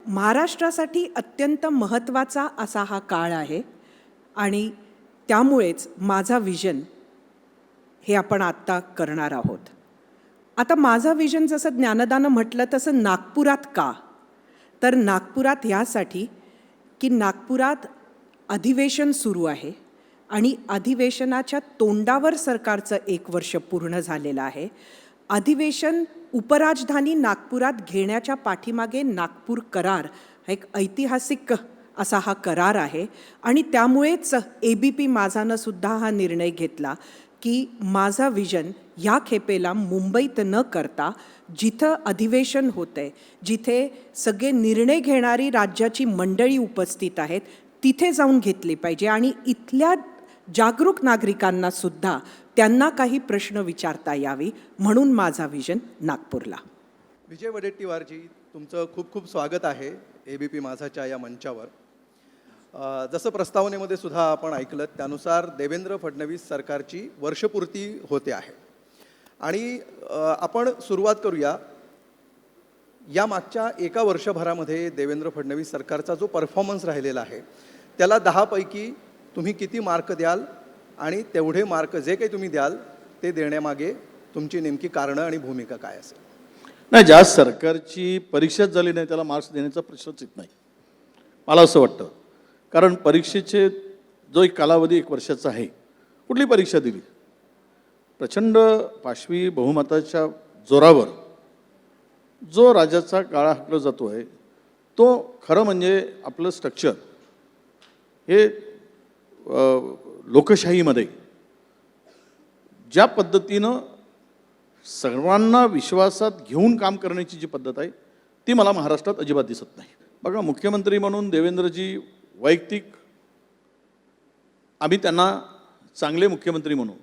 महाराष्ट्रासाठी अत्यंत महत्त्वाचा असा हा काळ आहे आणि त्यामुळेच माझा विजन हे आपण आत्ता करणार आहोत. आता माझा विजन जसं ज्ञानदानं म्हटलं तसं नागपुरात का? तर नागपुरात ह्यासाठी की नागपुरात अधिवेशन सुरू आहे आणि अधिवेशनाच्या तोंडावर सरकारचं 1 वर्ष पूर्ण झालेलं आहे. अधिवेशन उपराजधानी नागपुरात घेण्याच्या पाठीमागे नागपूर करार हा एक ऐतिहासिक असा हा करार आहे आणि त्यामुळेच ABP माझानं सुद्धा हा निर्णय घेतला की माझा विजन ह्या खेपेला मुंबईत न करता जिथं अधिवेशन होतंय, जिथे सगळे निर्णय घेणारी राज्याची मंडळी उपस्थित आहेत, तिथे जाऊन घेतली पाहिजे आणि इथल्या जागरूक नागरिकांना सुद्धा त्यांना काही प्रश्न विचारता यावी, म्हणून माझा विजन नागपूरला. विजय वडेट्टीवारजी, तुमचं खूप खूप स्वागत आहे ABP माझाच्या या मंचावर. जसं प्रस्तावनेमध्ये सुद्धा आपण ऐकलं त्यानुसार देवेंद्र फडणवीस सरकारची वर्षपूर्ती होते आहे आणि आपण सुरुवात करूया. या मागच्या एका वर्षभरामध्ये देवेंद्र फडणवीस सरकारचा जो परफॉर्मन्स राहिलेला आहे त्याला 10 पैकी तुम्ही किती मार्क द्याल आणि तेवढे मार्क जे काही तुम्ही द्याल ते देण्यामागे तुमची नेमकी कारणं आणि भूमिका काय असेल? नाही, ज्या सरकारची परीक्षाच झाली नाही त्याला मार्क्स देण्याचा प्रश्नच येत नाही मला असं वाटतं. कारण परीक्षेचे जो एक कालावधी 1 वर्षाचा आहे, कुठली परीक्षा दिली, प्रचंड पाशवी बहुमताच्या जोरावर जो राज्याचा गाळा हाकला जातो आहे तो खरं म्हणजे आपलं स्ट्रक्चर हे लोकशाहीमध्ये ज्या पद्धतीनं सर्वांना विश्वासात घेऊन काम करण्याची जी पद्धत आहे ती मला महाराष्ट्रात अजिबात दिसत नाही. बघा, मुख्यमंत्री म्हणून देवेंद्रजी वैयक्तिक आम्ही त्यांना चांगले मुख्यमंत्री म्हणू,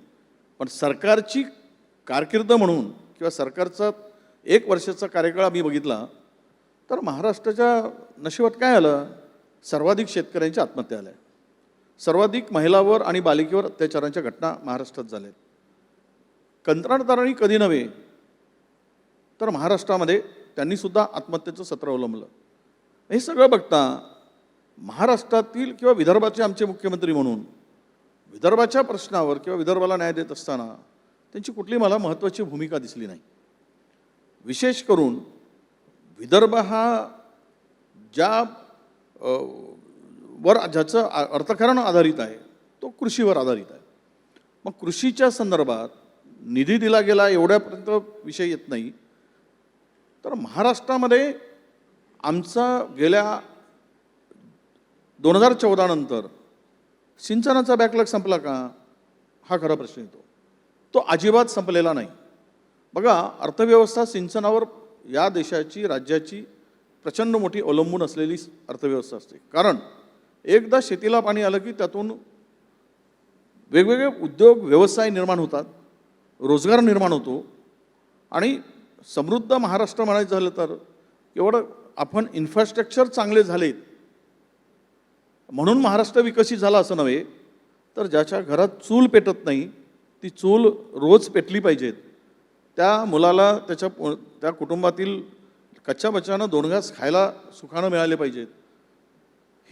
पण सरकारची कारकीर्द म्हणून किंवा सरकारचा 1 वर्षाचा कार्यकाळ आम्ही बघितला तर महाराष्ट्राच्या नशिबात काय आलं? सर्वाधिक शेतकऱ्यांच्या आत्महत्या आल्या, सर्वाधिक महिलावर आणि बालिकेवर अत्याचारांच्या घटना महाराष्ट्रात झाल्या. कंत्राटदारांनी कधी नव्हे तर महाराष्ट्रामध्ये त्यांनीसुद्धा आत्महत्येचं सत्र अवलंबलं. हे सगळं बघता महाराष्ट्रातील किंवा विदर्भाचे आमचे मुख्यमंत्री म्हणून विदर्भाच्या प्रश्नावर किंवा विदर्भाला न्याय देत असताना त्यांची कुठली मला महत्त्वाची भूमिका दिसली नाही. विशेष करून विदर्भ हा ज्या वर ज्याचं अर्थकारण आधारित आहे तो कृषीवर आधारित आहे. मग कृषीच्या संदर्भात निधी दिला गेला एवढ्यापर्यंत विषय येत नाही. तर महाराष्ट्रामध्ये आमचा गेल्या 2014 नंतर सिंचनाचा बॅकलॉग संपला का हा खरा प्रश्न येतो. तो अजिबात संपलेला नाही. बघा, अर्थव्यवस्था सिंचनावर या देशाची राज्याची प्रचंड मोठी अवलंबून असलेली अर्थव्यवस्था असते. कारण एकदा शेतीला पाणी आलं की त्यातून वेगवेगळे उद्योग व्यवसाय निर्माण होतात, रोजगार निर्माण होतो आणि समृद्ध महाराष्ट्र म्हणायचं झालं तर एवढं आपण इन्फ्रास्ट्रक्चर चांगले झालेत म्हणून महाराष्ट्र विकसित झाला असं नव्हे, तर ज्याच्या घरात चूल पेटत नाही ती चूल रोज पेटली पाहिजेत, त्या मुलाला त्या कुटुंबातील कच्च्या बच्चानं 2 घास खायला सुखानं मिळाले पाहिजेत.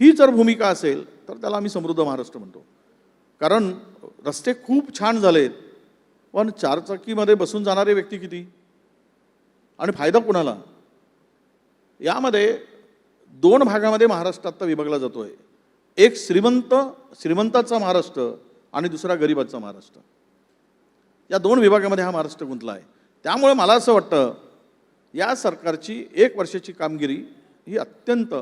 ही जर भूमिका असेल तर त्याला आम्ही समृद्ध महाराष्ट्र म्हणतो. कारण रस्ते खूप छान झालेत पण 4 चाकीमध्ये बसून जाणारे व्यक्ती किती आणि फायदा कुणाला? यामध्ये 2 भागामध्ये महाराष्ट्र आत्ता विभागला जातो आहे. एक श्रीमंताचा महाराष्ट्र आणि दुसरा गरिबाचा महाराष्ट्र. या 2 विभागामध्ये हा महाराष्ट्र गुंतला आहे. त्यामुळे मला असं वाटतं या सरकारची 1 वर्षाची कामगिरी ही अत्यंत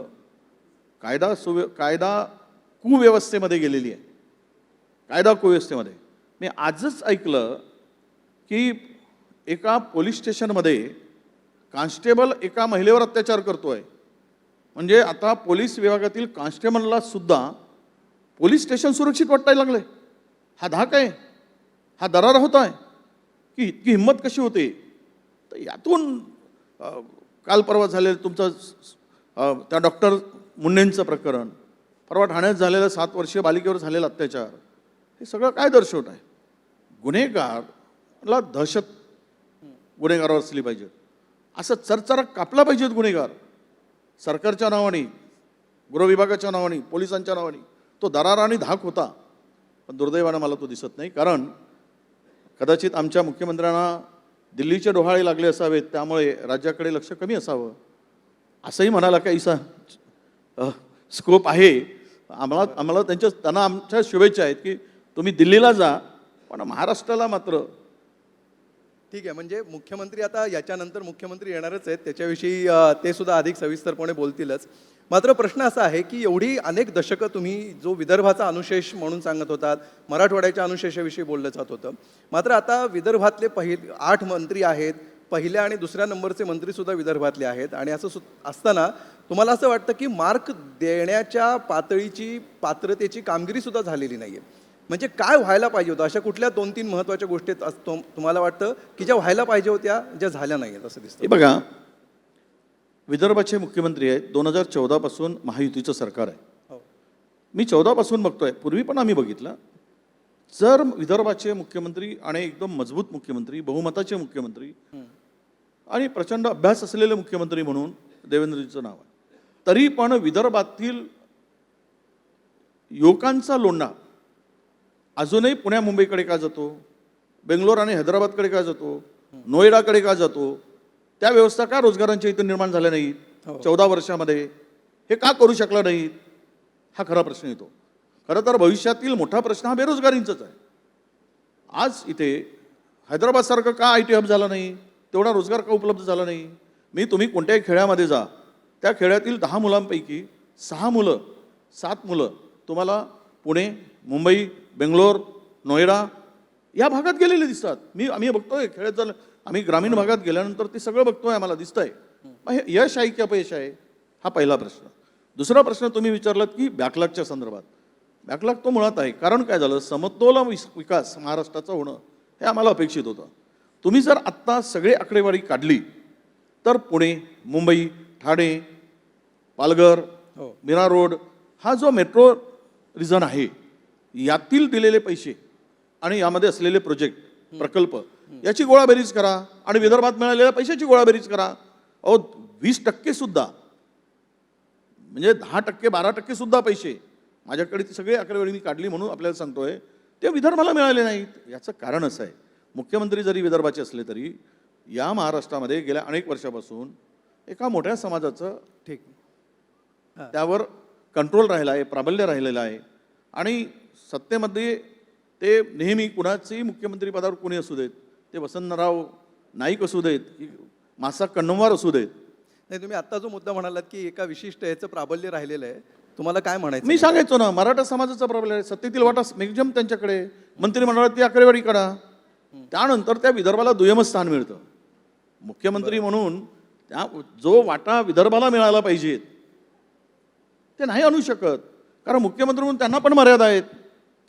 कायदा कुव्यवस्थेमध्ये गेलेली आहे. कायदा कुव्यवस्थेमध्ये मी आजच ऐकलं की एका पोलीस स्टेशनमध्ये कॉन्स्टेबल एका महिलेवर अत्याचार करतोय. म्हणजे आता पोलीस विभागातील कॉन्स्टेबलला सुद्धा पोलीस स्टेशन सुरक्षित वाटायला लागले. हा धाक आहे, हा दरारा होत आहे की इतकी हिंमत कशी होते? तर यातून काल परवा झालेलं तुमचं त्या डॉक्टर मुंडेंचं प्रकरण, परवा ठाण्यात झालेलं 7 वर्षीय बालिकेवर झालेला अत्याचार, हे सगळं काय दर्शवत आहे? गुन्हेगारला दहशत गुन्हेगारावर असली पाहिजे, असं चरचरा कापला पाहिजेत गुन्हेगार. सरकारच्या नावाने, गृह विभागाच्या नावाने, पोलिसांच्या नावाने तो दरार आणि धाक होता. पण दुर्दैवानं मला तो दिसत नाही. कारण कदाचित आमच्या मुख्यमंत्र्यांना दिल्लीचे डोहाळे लागले असावेत, त्यामुळे राज्याकडे लक्ष कमी असावं असंही म्हणाला काहीसा स्कोप आहे. आम्हाला त्यांना आमच्या शुभेच्छा आहेत की तुम्ही दिल्लीला जा, पण महाराष्ट्राला मात्र. ठीक आहे, म्हणजे मुख्यमंत्री आता याच्यानंतर मुख्यमंत्री येणारच आहेत, त्याच्याविषयी ते सुद्धा अधिक सविस्तरपणे बोलतीलच. मात्र प्रश्न असा आहे की एवढी अनेक दशकं तुम्ही जो विदर्भाचा अनुशेष म्हणून सांगत होतात, मराठवाड्याच्या अनुशेषाविषयी बोललं जात होतं, मात्र आता विदर्भातले 8 मंत्री आहेत, पहिल्या आणि दुसऱ्या नंबरचे मंत्रीसुद्धा विदर्भातले आहेत. आणि असं असताना तुम्हाला असं वाटतं की मार्क देण्याच्या पातळीची, पात्रतेची कामगिरीसुद्धा झालेली नाही आहे. म्हणजे काय व्हायला पाहिजे होतं? अशा कुठल्या 2-3 महत्त्वाच्या गोष्टी तुम्हाला वाटतं की ज्या व्हायला पाहिजे होत्या, ज्या झाल्या नाही आहेत असं दिसतं? हे बघा, विदर्भाचे मुख्यमंत्री आहेत. 2014 पासून महायुतीचं सरकार आहे. हो. मी 14 पासून बघतोय, पूर्वी पण आम्ही बघितलं. जर विदर्भाचे मुख्यमंत्री आणि एकदम मजबूत मुख्यमंत्री, बहुमताचे मुख्यमंत्री आणि प्रचंड अभ्यास असलेले मुख्यमंत्री म्हणून देवेंद्रजींचं नाव आहे, तरी पण विदर्भातील युवकांचा लोंढा अजूनही पुण्या मुंबईकडे का जातो, बेंगलोर आणि हैदराबादकडे का जातो, नोएडाकडे का जातो? त्या व्यवस्था का रोजगारांच्या इथं निर्माण झाल्या नाहीत 14 वर्षामध्ये? हे का करू शकला नाहीत? हा खरा प्रश्न येतो. खरं तर भविष्यातील मोठा प्रश्न हा बेरोजगारींचाच आहे. आज इथे हैदराबादसारखं का IT हब झाला नाही? तेवढा रोजगार का उपलब्ध झाला नाही? तुम्ही कोणत्याही खेड्यामध्ये जा, त्या खेड्यातील 10 मुलांपैकी 6 मुलं, 7 मुलं तुम्हाला पुणे, मुंबई, बेंगलोर, नोएडा या भागात गेलेले दिसतात. आम्ही बघतोय खेड्यात झालं, आम्ही ग्रामीण भागात गेल्यानंतर ते सगळं बघतोय, आम्हाला दिसतंय. मग हे यश आहे की अपयश आहे? हा पहिला प्रश्न. दुसरा प्रश्न तुम्ही विचारलात की बॅकलॉगच्या संदर्भात. बॅकलॉग तो मुळात आहे. कारण काय झालं, समतोल विकास महाराष्ट्राचा होणं हे आम्हाला अपेक्षित होतं. तुम्ही जर आत्ता सगळे आकडेवारी काढली तर पुणे, मुंबई, ठाणे, पालघर, मीरा रोड हा जो मेट्रो रिजन आहे, यातील दिलेले पैसे आणि यामध्ये असलेले प्रोजेक्ट, प्रकल्प याची गोळाबेरीज करा आणि विदर्भात मिळालेल्या पैशाची गोळाबेरीज करा. 20% सुद्धा, म्हणजे 10%, 12% सुद्धा पैसे, माझ्याकडे ती सगळी आकडेवारी मी काढली म्हणून आपल्याला सांगतोय, ते विदर्भाला मिळाले नाहीत. याचं कारण असं आहे, मुख्यमंत्री जरी विदर्भाचे असले तरी या महाराष्ट्रामध्ये गेल्या अनेक वर्षापासून एका मोठ्या समाजाचं त्यावर कंट्रोल राहिला आहे, प्राबल्य राहिलेलं आहे. आणि सत्तेमध्ये ते नेहमी कुणाचेही मुख्यमंत्री पदावर कोणी असू देत, ते वसंतराव नाईक असू देत की मासा कन्नमवार असू देत. नाही, तुम्ही आत्ता जो मुद्दा म्हणालात की एका विशिष्ट याचं प्राबल्य राहिलेलं आहे, तुम्हाला काय म्हणायचं? मी सांगायचो ना, मराठा समाजाचा प्राबल्य आहे. सत्तेतील वाटा मॅक्झिमम त्यांच्याकडे, मंत्रिमंडळात ती आकडेवारी करा. त्यानंतर त्या विदर्भाला दुय्यम स्थान मिळतं. मुख्यमंत्री म्हणून त्या जो वाटा विदर्भाला मिळाला पाहिजे ते नाही आणू शकत. कारण मुख्यमंत्री म्हणून त्यांना पण मर्यादा आहेत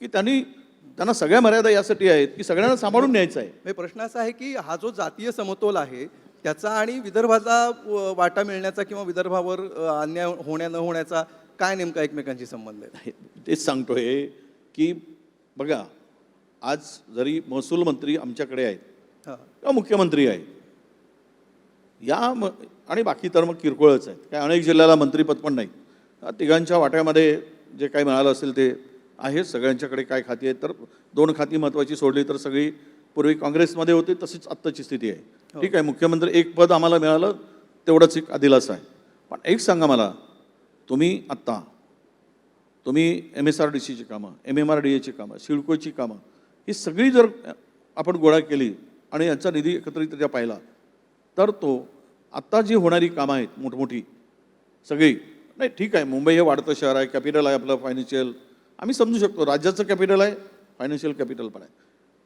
की त्यांना सगळ्या मर्यादा यासाठी आहेत की सगळ्यांना सांभाळून न्यायचं आहे. प्रश्न असा आहे की हा जो जातीय समतोल आहे त्याचा आणि विदर्भाचा वाटा मिळण्याचा किंवा विदर्भावर अन्याय होण्या न होण्याचा काय नेमका एकमेकांशी संबंध आहे? तेच सांगतोय की बघा, आज जरी महसूल मंत्री आमच्याकडे आहेत किंवा मुख्यमंत्री आहेत, आणि बाकी तर मग किरकोळच आहेत. काय अनेक जिल्ह्याला मंत्रीपद पण नाही. तिघांच्या वाट्यामध्ये जे काही मिळालं असेल ते आहे. सगळ्यांच्याकडे काय खाती आहेत, तर 2 खाती महत्त्वाची सोडली तर सगळी पूर्वी काँग्रेसमध्ये होती तशीच आत्ताची स्थिती आहे. ठीक आहे, मुख्यमंत्री 1 पद आम्हाला मिळालं तेवढंच एक दिलासा आहे. पण एक सांगा मला, तुम्ही MSRDCची कामं, MMRDAची कामं, सिडकोची कामं ही सगळी जर आपण गोळा केली आणि यांचा निधी एकत्रितरित्या पाहिला तर तो आत्ता जी होणारी कामं आहेत मोठमोठी सगळी, नाही ठीक आहे, मुंबई हे वाढतं शहर आहे, कॅपिटल आहे आपलं फायनान्शियल, आम्ही समजू शकतो, राज्याचं कॅपिटल आहे, फायनान्शियल कॅपिटल पण आहे.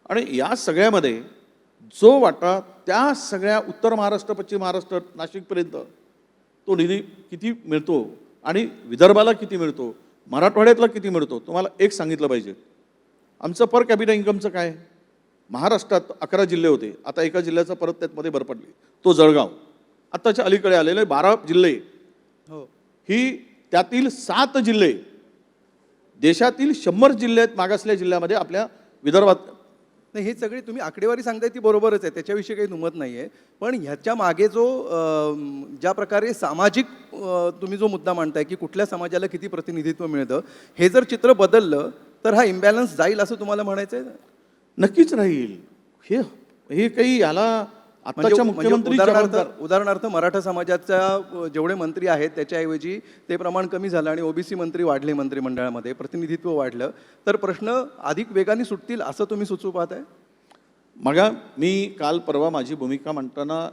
आणि या सगळ्यामध्ये जो वाटा त्या सगळ्या उत्तर महाराष्ट्र, पश्चिम महाराष्ट्र, नाशिकपर्यंत तो निधी किती मिळतो आणि विदर्भाला किती मिळतो, मराठवाड्यातला किती मिळतो, तुम्हाला एक सांगितलं पाहिजे. आमचं पर कॅपिटल इन्कमचं काय, महाराष्ट्रात 11 जिल्हे होते, आता एका जिल्ह्याचा परत त्यातमध्ये भर पडली, तो जळगाव. आत्ताच्या अलीकडे आलेले 12 जिल्हे, ही त्यातील 7 जिल्हे देशातील 100 जिल्ह्यात मागासलेल्या जिल्ह्यामध्ये आपल्या विदर्भात नाही, हे सगळी तुम्ही आकडेवारी सांगताय ती बरोबरच आहे, त्याच्याविषयी काही दुमत नाही आहे. पण ह्याच्या मागे जो ज्या प्रकारे सामाजिक तुम्ही जो मुद्दा मांडताय की कुठल्या समाजाला किती प्रतिनिधित्व मिळतं, हे जर चित्र बदललं तर हा इम्बॅलन्स जाईल असं तुम्हाला म्हणायचं आहे? नक्कीच राहील. हे हे काही याला आताच्या मुख्यमंत्री उदाहरणार्थ मराठा समाजाच्या जेवढे मंत्री आहेत त्याच्याऐवजी ते प्रमाण कमी झालं आणि ओबीसी मंत्री वाढले, मंत्रिमंडळामध्ये प्रतिनिधित्व वाढलं, तर प्रश्न अधिक वेगाने सुटतील असं तुम्ही सुचवू पाहताय? मग मी काल परवा माझी भूमिका मांडताना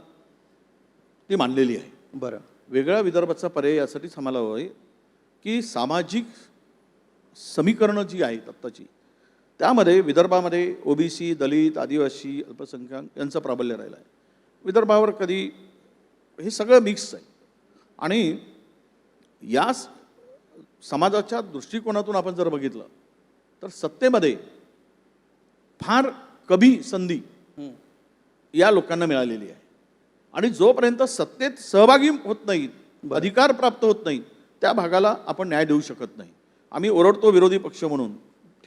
ती मांडलेली आहे. बरं. वेगळ्या विदर्भाचा पर्याय यासाठीच आम्हाला हवं आहे की सामाजिक समीकरणं जी आहेत आत्ताची, त्यामध्ये विदर्भामध्ये ओबीसी, दलित, आदिवासी, अल्पसंख्याक यांचं प्राबल्य राहिलं आहे. विदर्भावर कधी हे सगळं मिक्स आहे. आणि या समाजाच्या दृष्टिकोनातून आपण जर बघितलं तर सत्तेमध्ये फार कमी संधी या लोकांना मिळालेली आहे. आणि जोपर्यंत सत्तेत सहभागी होत नाहीत, अधिकार प्राप्त होत नाहीत, त्या भागाला आपण न्याय देऊ शकत नाही. आम्ही ओरडतो विरोधी पक्ष म्हणून,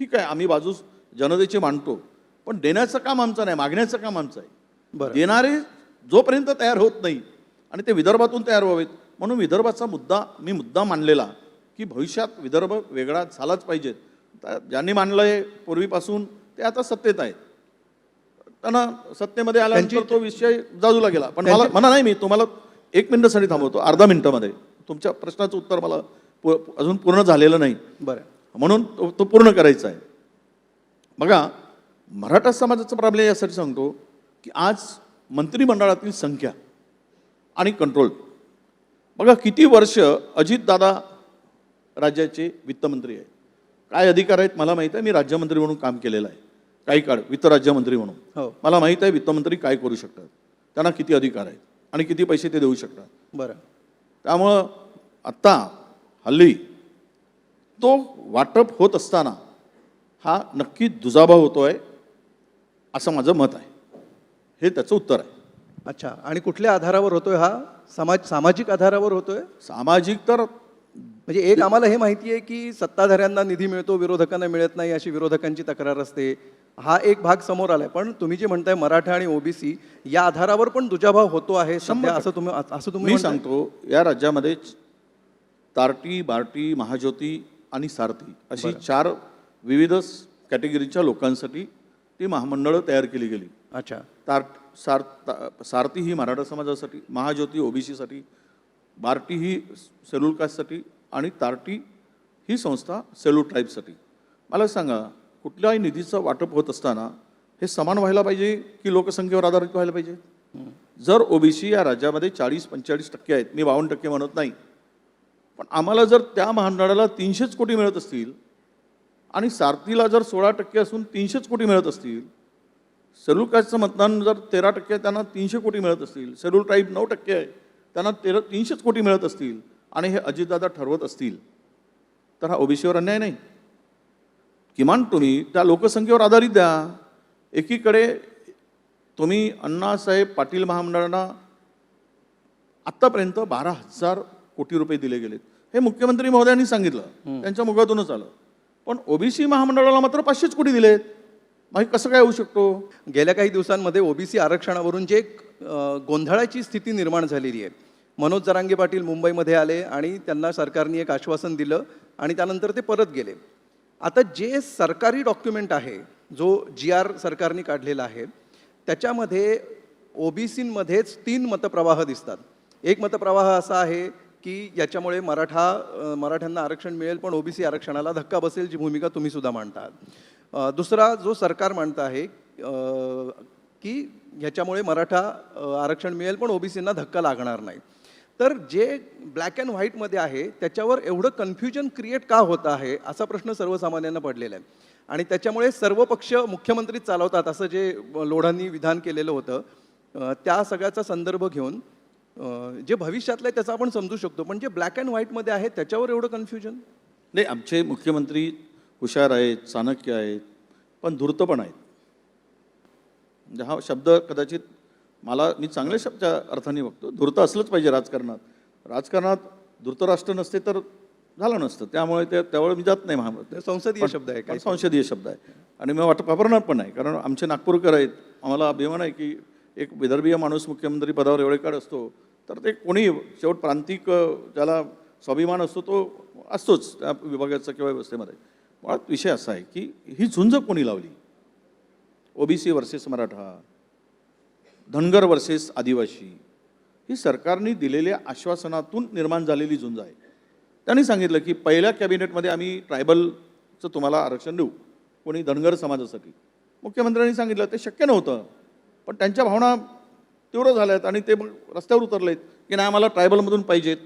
ठीक आहे, आम्ही बाजू जनतेची मांडतो, पण देण्याचं काम आमचं नाही, मागण्याचं काम आमचं आहे. देणारे जोपर्यंत तयार होत नाही आणि ते विदर्भातून तयार व्हावेत, म्हणून विदर्भाचा मुद्दा मांडलेला की भविष्यात विदर्भ वेगळा झालाच पाहिजे. ज्यांनी मांडलं आहे पूर्वीपासून ते आता सत्तेत आहेत, त्यांना सत्तेमध्ये आल्यानंतर तो विषय बाजूला गेला. पण मला नाही, मी तुम्हाला 1 मिनिटासाठी थांबवतो, अर्धा मिनिटामध्ये तुमच्या प्रश्नाचं उत्तर मला अजून पूर्ण झालेलं नाही. बरं, म्हणून तो पूर्ण करायचा आहे. बघा, मराठा समाजाचा प्रॉब्लेम यासाठी सांगतो की आज मंत्रिमंडळातील संख्या आणि कंट्रोल बघा, किती वर्ष अजितदादा राज्याचे वित्तमंत्री आहेत. काय अधिकार आहेत मला माहीत आहे, मी राज्यमंत्री म्हणून काम केलेलं आहे काही काळ, वित्त राज्यमंत्री म्हणून. मला माहीत आहे वित्तमंत्री काय करू शकतात, त्यांना किती अधिकार आहेत आणि किती पैसे ते देऊ शकतात. बरं. त्यामुळं आत्ता हल्ली तो वाटप होत असताना हा नक्की दुजाभाव होतोय असं माझं मत आहे. हे त्याचं उत्तर आहे. अच्छा, आणि कुठल्या आधारावर होतोय हा? सामाजिक आधारावर होतोय? सामाजिक तर म्हणजे एक आम्हाला हे माहिती आहे की सत्ताधाऱ्यांना निधी मिळतो, विरोधकांना मिळत नाही अशी विरोधकांची तक्रार असते, हा एक भाग समोर आलाय. पण तुम्ही जे म्हणताय मराठा आणि ओबीसी या आधारावर पण दुजाभाव होतो आहे सध्या, असं तुम्ही मी सांगतो. या राज्यामध्ये तारटी, बार्टी, महाज्योती आणि सारथी अशी 4 विविध कॅटेगरीच्या लोकांसाठी ती महामंडळं तयार केली गेली. अच्छा. सारथी ही मराठा समाजासाठी, महाज्योती ओबीसीसाठी, बार्टी ही शेड्यूल कास्टसाठी आणि तारटी ही संस्था शेड्यूल ट्राईबसाठी. मला सांगा, कुठल्याही निधीचं वाटप होत असताना हे समान व्हायला पाहिजे की लोकसंख्येवर आधारित व्हायला पाहिजे? जर ओबीसी या राज्यामध्ये 40-45% आहेत, मी 52% म्हणत नाही, पण आम्हाला जर त्या महामंडळाला 300 कोटी मिळत असतील आणि सारथीला जर 16% असून 300 कोटी मिळत असतील, शेड्यूल कास्टचं मतदान जर 13% त्यांना 300 कोटी मिळत असतील, शेड्यूल ट्राईब 9% आहे त्यांना 300 कोटी मिळत असतील आणि हे अजितदादा ठरवत असतील, तर हा ओबीसीवर अन्याय नाही? किमान तुम्ही त्या लोकसंख्येवर आधारित द्या. एकीकडे तुम्ही अण्णासाहेब पाटील महामंडळांना आत्तापर्यंत 12,000 कोटी रुपये दिले गेलेत, हे मुख्यमंत्री महोदयांनी सांगितलं, त्यांच्या मुखातूनच आलं. पण ओबीसी महामंडळाला मात्र 500 कोटी दिलेत. मग कसं काय होऊ शकतो? गेल्या काही दिवसांमध्ये ओबीसी आरक्षणावरून जे गोंधळाची स्थिती निर्माण झालेली आहे, मनोज जरांगे पाटील मुंबईमध्ये आले आणि त्यांना सरकारने एक आश्वासन दिलं आणि त्यानंतर ते परत गेले. आता जे सरकारी डॉक्युमेंट आहे, जो GR सरकारने काढलेला आहे, त्याच्यामध्ये ओबीसींमध्येच 3 मतप्रवाह दिसतात. एक मतप्रवाह असा आहे की याच्यामुळे मराठ्यांना आरक्षण मिळेल पण ओबीसी आरक्षणाला धक्का बसेल, जी भूमिका तुम्ही सुद्धा मांडतात. दुसरा जो सरकार मांडतं आहे की ह्याच्यामुळे मराठा आरक्षण मिळेल पण ओबीसींना धक्का लागणार नाही. तर जे ब्लॅक अँड व्हाईटमध्ये आहे त्याच्यावर एवढं कन्फ्युजन क्रिएट का होत आहे असा प्रश्न सर्वसामान्यांना पडलेला आहे. आणि त्याच्यामुळे सर्व पक्ष मुख्यमंत्रीच चालवतात असं जे लोढांनी विधान केलेलं होतं, त्या सगळ्याचा संदर्भ घेऊन जे भविष्यातलं आहे त्याचं आपण समजू शकतो, पण जे ब्लॅक अँड व्हाईटमध्ये आहे त्याच्यावर एवढं कन्फ्युजन नाही. आमचे मुख्यमंत्री हुशार आहेत, चाणक्य आहेत, पण धूर्त पण आहेत. म्हणजे हा शब्द कदाचित मी चांगल्या शब्दाच्या अर्थाने बघतो. धूर्त असलंच पाहिजे राजकारणात. राजकारणात धूर्तराष्ट्र नसते तर झालं नसतं. त्यामुळे त्यावेळी मी जात नाही महामंडळ. संसदीय शब्द आहे पण काय? संसदीय शब्द आहे आणि मी वापरणार पण नाही, कारण आमचे नागपूरकर आहेत. आम्हाला अभिमान आहे की एक विदर्भीय माणूस मुख्यमंत्री पदावर एवढे काळ असतो, तर ते कोणी शेवट प्रांतिक ज्याला स्वाभिमान असतो तो असतोच त्या विभागाचा किंवा व्यवस्थेमध्ये. मुळात विषय असा आहे की ही झुंज कोणी लावली? OBC versus Maratha, Dhangar versus आदिवासी, ही सरकारने दिलेल्या आश्वासनातून निर्माण झालेली झुंज आहे. त्यांनी सांगितलं की पहिल्या कॅबिनेटमध्ये आम्ही ट्रायबलचं तुम्हाला आरक्षण देऊ, कोणी धनगर समाजासाठी. मुख्यमंत्र्यांनी सांगितलं ते शक्य नव्हतं, पण त्यांच्या भावना तीव्र झाल्यात आणि ते मग रस्त्यावर उतरलेत की नाही आम्हाला ट्रायबलमधून पाहिजेत.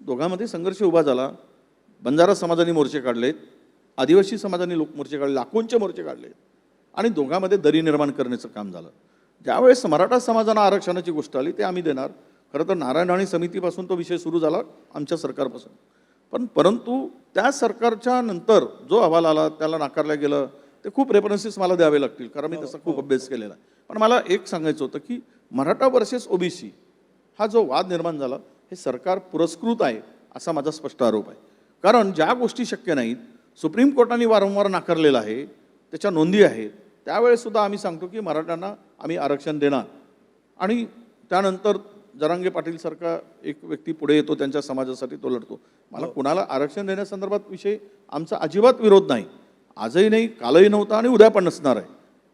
दोघांमध्ये संघर्ष उभा झाला. बंजारा समाजाने मोर्चे काढलेत, आदिवासी समाजाने मोर्चे काढले, लाखोंचे मोर्चे काढले आणि दोघांमध्ये दरी निर्माण करण्याचं काम झालं. ज्यावेळेस मराठा समाजानं आरक्षणाची गोष्ट आली ते आम्ही देणार. खरं तर नारायण राणे समितीपासून तो विषय सुरू झाला, आमच्या सरकारपासून. परंतु त्या सरकारच्या नंतर जो अहवाल आला त्याला नाकारलं गेलं. ते खूप रेफरन्सेस मला द्यावे लागतील, कारण मी त्याचा खूप अभ्यास केलेला आहे. पण मला एक सांगायचं होतं की मराठा वर्सेस ओबीसी हा जो वाद निर्माण झाला हे सरकार पुरस्कृत आहे असा माझा स्पष्ट आरोप आहे. कारण ज्या गोष्टी शक्य नाहीत सुप्रीम कोर्टाने वारंवार नाकारलेलं आहे, त्याच्या नोंदी आहेत. त्यावेळेसुद्धा आम्ही सांगतो की मराठ्यांना आम्ही आरक्षण देणार. आणि त्यानंतर जरांगे पाटीलसारखा एक व्यक्ती पुढे येतो, त्यांच्या समाजासाठी तो लढतो. मला कुणाला आरक्षण देण्यासंदर्भात विषय आमचा अजिबात विरोध नाही, आजही नाही, कालही नव्हता आणि उद्या पण नसणार आहे.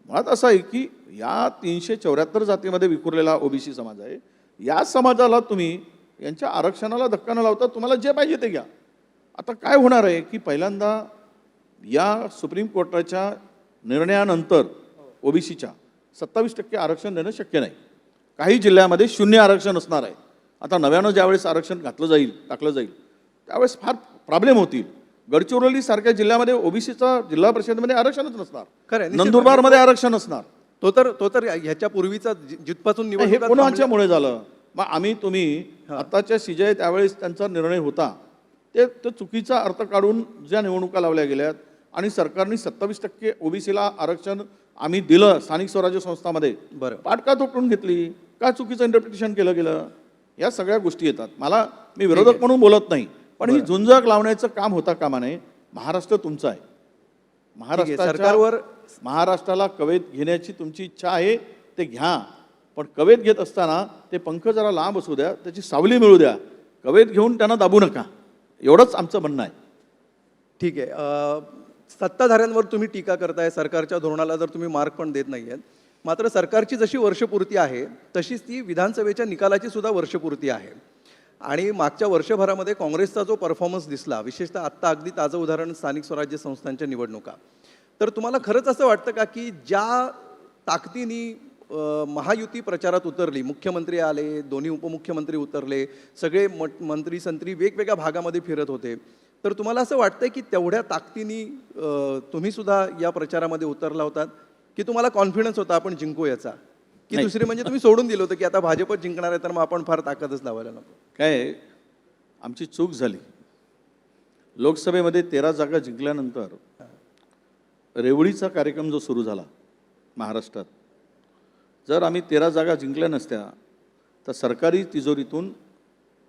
मुळात असं आहे की या 374 जातीमध्ये विखुरलेला ओबीसी समाज आहे. या समाजाला तुम्ही यांच्या आरक्षणाला धक्का न लावता तुम्हाला जे पाहिजे ते घ्या. आता काय होणार आहे की पहिल्यांदा या सुप्रीम कोर्टाच्या निर्णयानंतर ओबीसीच्या 27% आरक्षण देणं शक्य नाही. काही जिल्ह्यामध्ये 0 आरक्षण असणार आहे. आता नव्यानं ज्यावेळेस आरक्षण टाकलं जाईल त्यावेळेस फार प्रॉब्लेम होतील. गडचिरोली सारख्या जिल्ह्यामध्ये ओबीसीचा जिल्हा परिषदेमध्ये आरक्षणच नसणार, खरं नंदुरबारमध्ये आरक्षण असणार. तो तर ह्याच्या पूर्वीचा जिथपासून हे निवडणुका कोणाच्यामुळे झालं? मग तुम्ही आताच्या सीजे त्यावेळेस त्यांचा निर्णय होता ते चुकीचा अर्थ काढून ज्या निवडणुका लावल्या गेल्यात आणि सरकारने 27% ओबीसीला आरक्षण आम्ही दिलं स्थानिक स्वराज्य संस्थांमध्ये, बरं, पाटका तुटून घेतली का, चुकीचं इंटरप्रिटेशन केलं गेलं, या सगळ्या गोष्टी येतात. मी विरोधक म्हणून बोलत नाही, पण ही झुंजक लावण्याचं काम होता कामा नये. महाराष्ट्र तुमचा आहे. सरकारवर महाराष्ट्राला कवेत घेण्याची तुमची इच्छा आहे ते घ्या, पण कवेत घेत असताना ते पंख जरा लांब असू द्या, त्याची सावली मिळू द्या. कवेत घेऊन त्यांना दाबू नका, एवढंच आमचं म्हणणं आहे. ठीक आहे. सत्ताधाऱ्यांवर तुम्ही टीका करताय, सरकारच्या धोरणाला जर तुम्ही मार्क पण देत नाही आहेत. मात्र सरकारची जशी वर्षपूर्ती आहे तशीच ती विधानसभेच्या निकालाची सुद्धा वर्षपूर्ती आहे. आणि मागच्या वर्षभरामध्ये काँग्रेसचा जो परफॉर्मन्स दिसला, विशेषतः आत्ता अगदी ताजं उदाहरण स्थानिक स्वराज्य संस्थांच्या निवडणुका, तर तुम्हाला खरंच असं वाटतं का की ज्या ताकदीने महायुती प्रचारात उतरली, मुख्यमंत्री आले, दोन्ही उपमुख्यमंत्री उतरले, सगळे मंत्री संत्री वेगवेगळ्या भागामध्ये फिरत होते, तर तुम्हाला असं वाटतंय की तेवढ्या ताकदीने तुम्ही सुद्धा या प्रचारामध्ये उतरला होतात की तुम्हाला कॉन्फिडन्स होता आपण जिंकू याचा, की दुसरी म्हणजे तुम्ही सोडून दिलं होतं की आता भाजपच जिंकणार आहे तर मग आपण फार ताकदच लावायला नको? काय आमची चूक झाली. लोकसभेमध्ये 13 जागा जिंकल्यानंतर रेवडीचा कार्यक्रम जो सुरू झाला महाराष्ट्रात, जर आम्ही 13 जागा जिंकल्या नसत्या तर सरकारी तिजोरीतून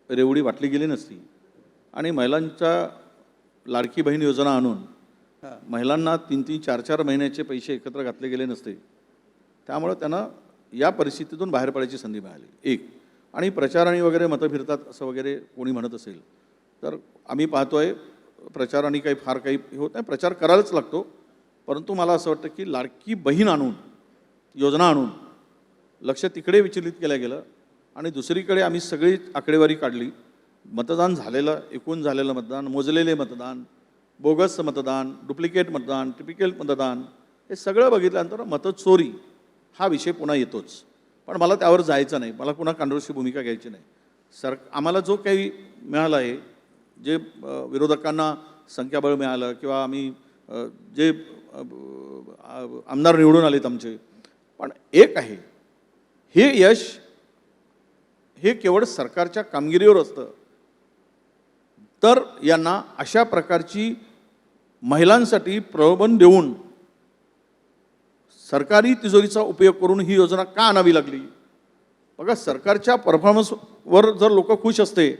रेवडी वाटली गेली नसती आणि महिलांच्या लाडकी बहीण योजना आणून महिलांना 3-3, 4-4 महिन्याचे पैसे एकत्र घातले गेले नसते. त्यामुळे त्यांना या परिस्थितीतून बाहेर पडायची संधी मिळाली. एक, आणि प्रचाराने वगैरे मतं फिरतात असं वगैरे कोणी म्हणत असेल तर आम्ही पाहतोय प्रचाराने फार काही होत नाही, प्रचार करायलाच लागतो. परंतु मला असं वाटतं की लाडकी बहीण आणून, योजना आणून लक्ष तिकडे विचलित केलं गेलं आणि दुसरीकडे आम्ही सगळी आकडेवारी काढली. मतदान झालेलं, एकूण झालेलं मतदान, मोजलेले मतदान, बोगस मतदान, डुप्लिकेट मतदान, टिपिकल मतदान, हे सगळं बघितल्यानंतर मतचोरी हा विषय पुन्हा येतोच. पण मला त्यावर जायचं नाही, मला पुन्हा काँग्रेसची भूमिका घ्यायची नाही. आम्हाला जो काही मिळालं आहे, जे विरोधकांना संख्याबळ मिळालं किंवा आम्ही जे आमदार निवडून आलेत आमचे, पण एक आहे, हे यश हे केवळ सरकारच्या कामगिरीवर असतं. तर यांना अशा प्रकारची महिलांसाठी प्रलोभन देऊन सरकारी तिजोरीचा उपयोग करून ही योजना का आणावी लागली? बघा, सरकारच्या परफॉर्मन्सवर जर लोक खुश असते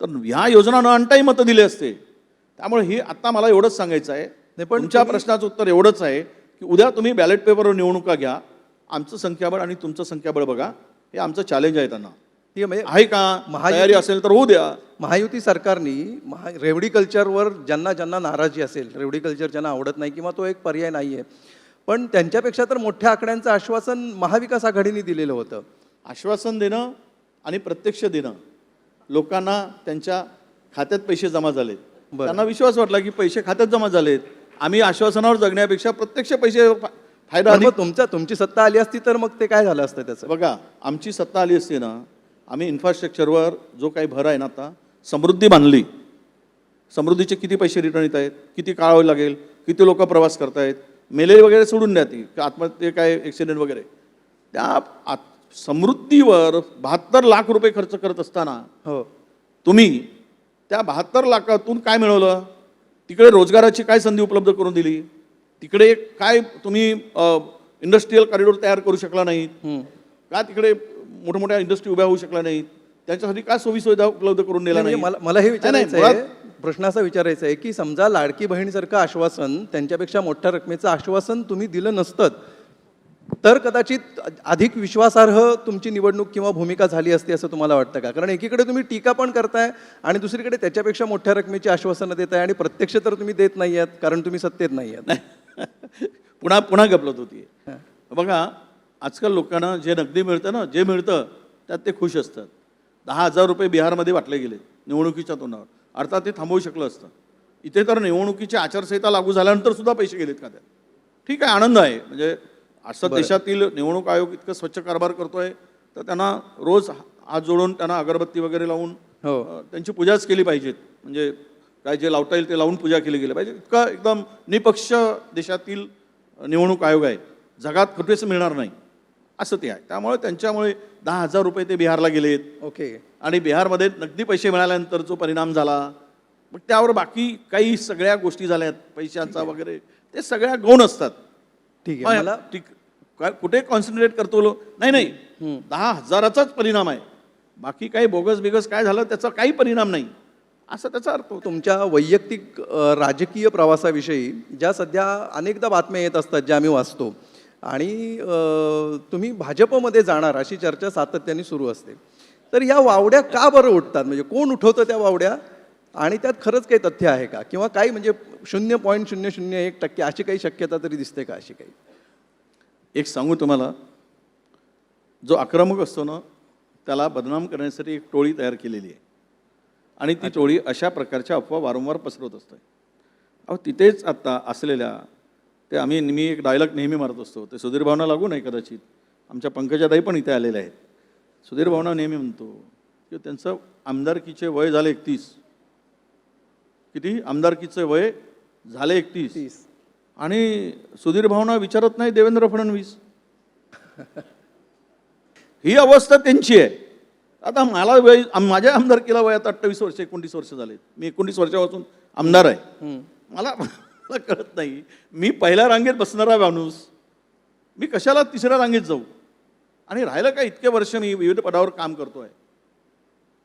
तर ह्या योजना न आणताही मतं दिले असते. त्यामुळे ही आता मला एवढंच सांगायचं आहे, पण तुमच्या प्रश्नाचं उत्तर एवढंच आहे की उद्या तुम्ही बॅलेट पेपरवर निवडणुका घ्या, आमचं संख्याबळ आणि तुमचं संख्याबळ बघा, हे आमचं चॅलेंज आहे त्यांना. ठीक आहे, म्हणजे आहे का तयारी असेल तर होऊ द्या. महायुती सरकारनी रेवडी कल्चरवर ज्यांना ज्यांना नाराजी असेल, रेवडी कल्चर ज्यांना आवडत नाही किंवा तो एक पर्याय नाही आहे, पण त्यांच्यापेक्षा तर मोठ्या आकड्यांचं आश्वासन महाविकास आघाडीने दिलेलं होतं. आश्वासन देणं आणि प्रत्यक्ष देणं, लोकांना त्यांच्या खात्यात पैसे जमा झालेत, त्यांना विश्वास वाटला की पैसे खात्यात जमा झालेत, आम्ही आश्वासनावर जगण्यापेक्षा प्रत्यक्ष पैसे फायदा. पण मग तुमची सत्ता आली असती तर मग ते काय झालं असतं त्याचं? बघा, आमची सत्ता आली असते ना, आम्ही इन्फ्रास्ट्रक्चरवर जो काही भर आहे ना, आता समृद्धी बांधली, समृद्धीचे किती पैसे रिटर्न येत आहेत, किती काळ लागेल, किती लोक प्रवास करतायत, मेले वगैरे सोडून द्या, ती आत्महत्या काय ॲक्सिडेंट वगैरे, त्या समृद्धीवर 72 लाख रुपये खर्च करत असताना हो, तुम्ही त्या 72 लाखातून काय मिळवलं? तिकडे रोजगाराची काय संधी उपलब्ध करून दिली? तिकडे काय तुम्ही इंडस्ट्रीयल कॉरिडॉर तयार करू शकला नाही का? तिकडे मोठमोठ्या इंडस्ट्री उभ्या होऊ शकल्या नाहीत? त्याच्यासाठी काय सोयीसुविधा उपलब्ध करून दिला नाही? मला हे विचारायचं आहे, प्रश्न असा विचारायचा आहे की समजा लाडकी बहिणीसारखं आश्वासन, त्यांच्यापेक्षा मोठ्या रकमेचं आश्वासन तुम्ही दिलं नसतं तर कदाचित अधिक विश्वासार्ह तुमची निवडणूक किंवा भूमिका झाली असती असं तुम्हाला वाटतं का? कारण एकीकडे तुम्ही टीका पण करताय आणि दुसरीकडे त्याच्यापेक्षा मोठ्या रकमेची आश्वासनं देताय आणि प्रत्यक्ष तर तुम्ही देत नाही आहात कारण तुम्ही सत्तेत नाही आहात. पुन्हा गपलत होती. बघा, आजकाल लोकांना जे नगदी मिळतं ना, जे मिळतं त्यात ते खुश असतात. 10,000 रुपये बिहारमध्ये वाटले गेले निवडणुकीच्या तोंडावर, अर्थात ते थांबवू शकलं असतं. इथे तर निवडणुकीची आचारसंहिता लागू झाल्यानंतर सुद्धा पैसे गेलेत का त्यात? ठीक आहे, आनंद आहे. म्हणजे असं देशातील निवडणूक आयोग इतकं स्वच्छ कारभार करतोय तर त्यांना रोज हात जोडून त्यांना अगरबत्ती वगैरे लावून त्यांची पूजाच केली पाहिजेत. म्हणजे काय जे लावता येईल ते लावून पूजा केली गेली पाहिजे. इतका एकदम निपक्ष देशातील निवडणूक आयोग आहे, जगात कुठेच मिळणार नाही असं ते आहे. त्यामुळे त्यांच्यामुळे 10,000 रुपये ते बिहारला गेलेत. ओके. आणि बिहारमध्ये नगदी पैसे मिळाल्यानंतर जो परिणाम झाला, मग त्यावर बाकी काही सगळ्या गोष्टी झाल्यात पैशांचा वगैरे, ते सगळ्या गौण असतात. ठीक आहे, मला कुठे कॉन्सन्ट्रेट करतो नाही 10,000चाच परिणाम आहे, बाकी काही बोगस बिगस काय झालं त्याचा काही परिणाम नाही असं त्याचा अर्थ होतो. तुमच्या वैयक्तिक राजकीय प्रवासाविषयी ज्या सध्या अनेकदा बातम्या येत असतात ज्या आम्ही वाचतो आणि तुम्ही भाजपमध्ये जाणार अशी चर्चा सातत्याने सुरू असते, तर या वावड्या का बरं उठतात? म्हणजे कोण उठवतं त्या वावड्या आणि त्यात खरंच काही तथ्य आहे का किंवा काही म्हणजे 0.001% अशी काही शक्यता तरी दिसते का? अशी काही एक सांगू तुम्हाला, जो आक्रमक असतो ना त्याला बदनाम करण्यासाठी एक टोळी तयार केलेली आहे आणि ती टोळी अशा प्रकारच्या अफवा वारंवार पसरवत असते. अहो, तिथेच आत्ता असलेल्या ते मी एक डायलॉग नेहमी मारत असतो, ते सुधीर भावना लागू नाही कदाचित, आमच्या पंकजाताई पण इथे आलेले आहेत. सुधीर भावना नेहमी म्हणतो की त्यांचं आमदारकीचे वय झाले 31. किती? आमदारकीचे वय झाले 31 आणि सुधीर भावना विचारत नाही देवेंद्र फडणवीस. ही अवस्था त्यांची आहे. आता मला वय, माझ्या आमदारकीला वयात 28 वर्ष 29 वर्ष झालेत. मी 29 वर्षापासून आमदार आहे. मला कळत नाही, मी पहिल्या रांगेत बसणारा माणूस, मी कशाला तिसऱ्या रांगेत जाऊ? आणि राहिलं काय, इतके वर्ष मी विविध पदावर काम करतोय.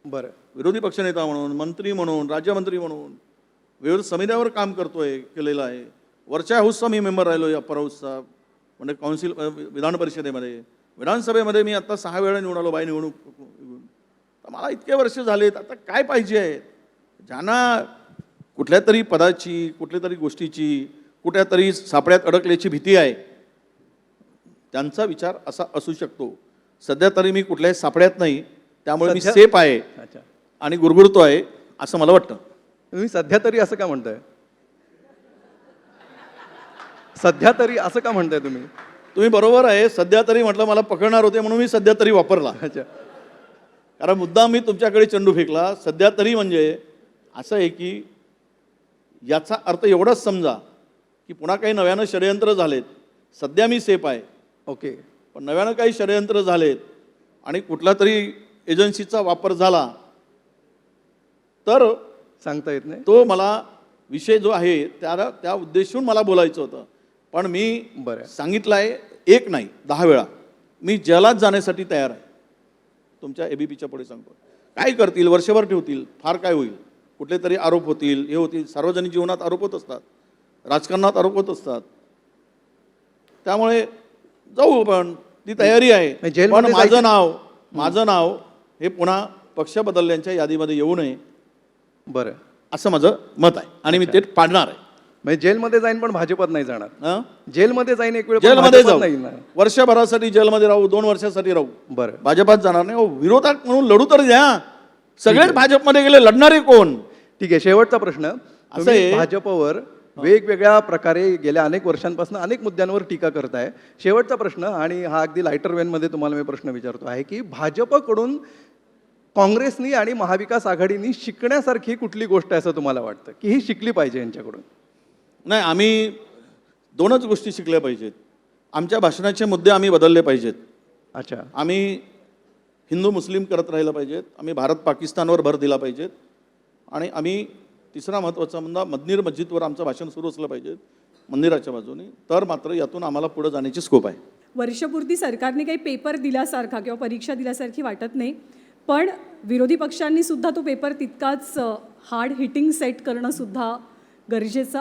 बरं, विरोधी पक्षनेता म्हणून, मंत्री म्हणून, राज्यमंत्री म्हणून विविध समित्यावर काम करतोय, केलेलं आहे. वरच्या हाऊसचा मी मेंबर राहिलो, अप्पर हाऊसचा, म्हणजे काउन्सिल, विधान परिषदेमध्ये, विधानसभेमध्ये मी आता 6 वेळा निवडून आलो बाय निवडणूक. तर मला इतके वर्ष झालेत, आता काय पाहिजे आहे? ज्यांना कुठल्या तरी पदाची, कुठल्या तरी गोष्टीची, कुठल्या तरी सापड्यात अडकल्याची भीती आहे, त्यांचा विचार असा असू शकतो. सध्या तरी मी कुठल्याही सापड्यात नाही, त्यामुळे मी सेफ आहे आणि गुरगुरतो आहे असं मला वाटतं. तुम्ही सध्या तरी असं का म्हणताय? सध्या तरी असं का म्हणताय तुम्ही? तुम्ही बरोबर आहे, सध्या तरी म्हटलं, मला पकडणार होते म्हणून मी सध्या तरी वापरला. अच्छा, कारण मुद्दाम मी तुमच्याकडे चेंडू फेकला. सध्या तरी म्हणजे असं आहे की याचा अर्थ एवढाच समजा की पुन्हा काही नव्यानं षडयंत्र झालेत. सध्या मी सेफ आहे, ओके, पण नव्यानं काही षडयंत्र झालेत आणि कुठला तरी एजन्सीचा वापर झाला तर सांगता येत नाही. तो मला विषय जो आहे त्या उद्देशून मला बोलायचं होतं. पण मी सांगितलं आहे, एक नाही 10 वेळा, मी जैलात जाण्यासाठी तयार आहे. तुमच्या एबीपीच्या पुढे सांगतो, काय करतील, वर्षभर ठेवतील, फार काय होईल, कुठले तरी आरोप होतील, हे होतील. सार्वजनिक जीवनात आरोप होत असतात, राजकारणात आरोप होत असतात. त्यामुळे जाऊ आपण, ती तयारी आहे. म्हणजे जेलमध्ये पण माझं नाव हे पुन्हा पक्ष बदलल्यांच्या यादीमध्ये येऊ नये बरं, असं माझं मत आहे आणि मी ते पाडणार आहे. म्हणजे जेलमध्ये जाईन पण भाजपात नाही जाणार. हं? जेलमध्ये जाईन एक वेळ पण जेलमध्ये भाजपात जाऊ, नाही ना. वर्षभरासाठी जेलमध्ये राहू, 2 वर्षासाठी राहू, बरं, भाजपात जाणार नाही. अहो, विरोधक म्हणून लढू तर द्या. सगळेच भाजपमध्ये गेले, लढणारे कोण? ठीक आहे. शेवटचा प्रश्न, असं तुम्ही आहे. भाजपवर वेगवेगळ्या प्रकारे गेल्या अनेक वर्षांपासून अनेक मुद्द्यांवर टीका करताय. शेवटचा प्रश्न, आणि हा अगदी लायटर वेनमध्ये तुम्हाला मी प्रश्न विचारतो आहे, की भाजपकडून काँग्रेसनी आणि महाविकास आघाडीनी शिकण्यासारखी कुठली गोष्ट आहे असं तुम्हाला वाटतं, की ही शिकली पाहिजे यांच्याकडून? नाही, आम्ही 2च गोष्टी शिकल्या पाहिजेत. आमच्या भाषणाचे मुद्दे आम्ही बदलले पाहिजेत. अच्छा. आम्ही हिंदू मुस्लिम करत राहिलं पाहिजेत. आम्ही भारत पाकिस्तानवर भर दिला पाहिजेत. आणि आम्ही तिसरा महत्त्वाचा मुद्दा, मंदिर मस्जिदवर आमचं भाषण सुरू असलं पाहिजे मंदिराच्या बाजूने. तर मात्र यातून आम्हाला पुढे जाण्याची स्कोप आहे. वर्षपूर्ती सरकारने काही पेपर दिल्यासारखा किंवा परीक्षा दिल्यासारखी वाटत नाही, पण विरोधी पक्षांनी सुद्धा तो पेपर तितकाच हार्ड हिटिंग सेट करणं सुद्धा गरजेचं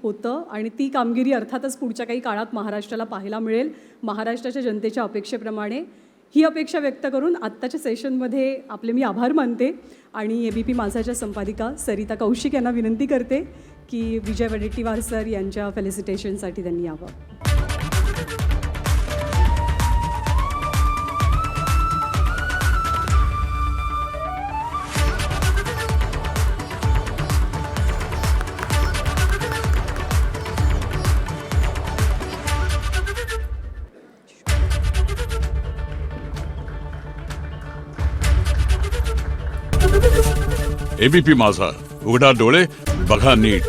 होतं आणि ती कामगिरी अर्थातच पुढच्या काही काळात महाराष्ट्राला पाहायला मिळेल. महाराष्ट्राच्या जनतेच्या अपेक्षेप्रमाणे ही अपेक्षा व्यक्त करून आत्ताच्या सेशनमध्ये आपले मी आभार मानते आणि ABP माझाच्या संपादिका सरिता कौशिक यांना विनंती करते की विजय वडेट्टीवार सर यांच्या फेलिसिटेशनसाठी त्यांनी यावं. ABP माझा, उघडा डोळे बघा नीट.